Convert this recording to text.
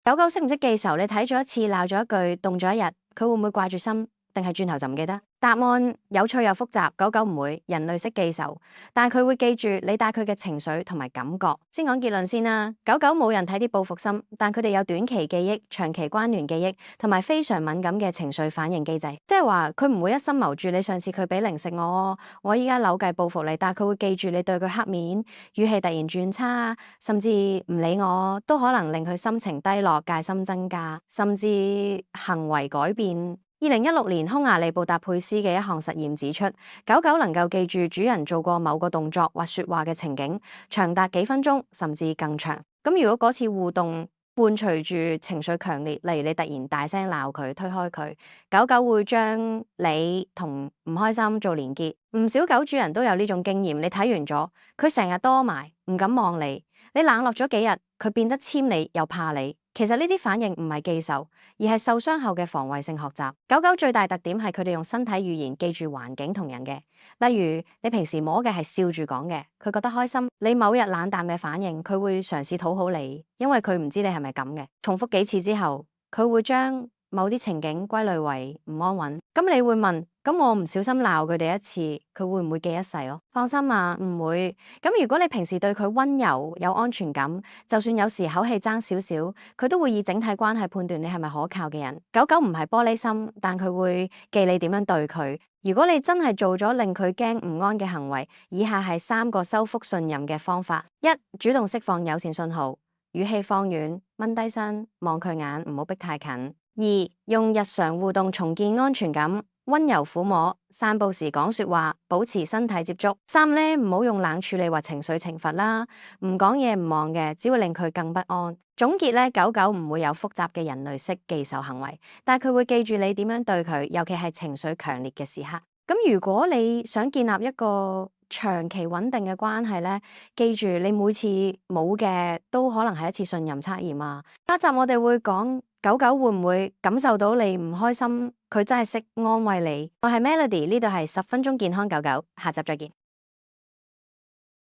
狗狗識唔識記仇？你睇咗一次，鬧咗一句，動咗一日，佢會唔會掛住心？定係轉頭就唔記得？答案有趣又複雜，狗狗唔會，人類識記仇，但佢會記住你帶佢嘅情緒同埋感覺。先講結論先啦，狗狗冇人睇啲報復心，但佢哋有短期記憶、長期關聯記憶同埋非常敏感嘅情緒反應機制，即係話佢唔會一心謀住你上次佢俾零食我依家扭計報復你，但佢會記住你對佢黑面，語氣突然轉差，甚至唔理我，都可能令佢心情低落、戒心增加，甚至行為改變。2016年匈牙利布達佩斯嘅一項實驗指出，狗狗能夠記住主人做過某個動作或說話嘅情景，長達幾分鐘甚至更長。咁如果嗰次互動伴隨住情緒強烈，例如你突然大聲鬧佢、推開佢，狗狗會將你同唔開心做連結。唔少狗主人都有呢種經驗，你睇完咗，佢成日多埋，唔敢望你，你冷落咗幾日，佢變得簽你又怕你。其實呢啲反應唔係記仇，而係受傷後嘅防衛性學習。狗狗最大特點係佢哋用身體語言記住環境同人嘅，例如你平時摸嘅係笑住講嘅，佢覺得開心；你某日冷淡嘅反應，佢會嘗試討好你，因為佢唔知你係咪咁嘅。重複幾次之後，佢會將某啲情景歸類為唔安穩。咁你會問，咁我唔小心鬧佢哋一次，佢會唔會記一世咯？放心啊，唔會。咁如果你平時對佢溫柔有安全感，就算有時口氣爭少少，佢都會以整體關係判斷你係咪可靠嘅人。狗狗唔係玻璃心，但佢會記你點樣對佢。如果你真係做咗令佢驚唔安嘅行為，以下係3個修復信任嘅方法：一、主動釋放友善信號，語氣放軟，掹低身，望佢眼，唔好逼太近。2、用日常互動重建安全感，溫柔撫摸，散步時講說話，保持身體接觸。3咧，唔好用冷處理或情緒懲罰啦，唔講嘢唔望嘅，只會令佢更不安。總結咧，狗狗唔會有複雜嘅人類式記仇行為，但佢會記住你點樣對佢，尤其係情緒強烈嘅時刻。咁如果你想建立一個長期穩定嘅關係咧，記住你每次冇嘅都可能係一次信任測驗啊。下一集我哋會講狗狗會唔會感受到你唔開心，佢真係識安慰你。我係 Melody，呢度係10分鐘健康狗狗，下集再見。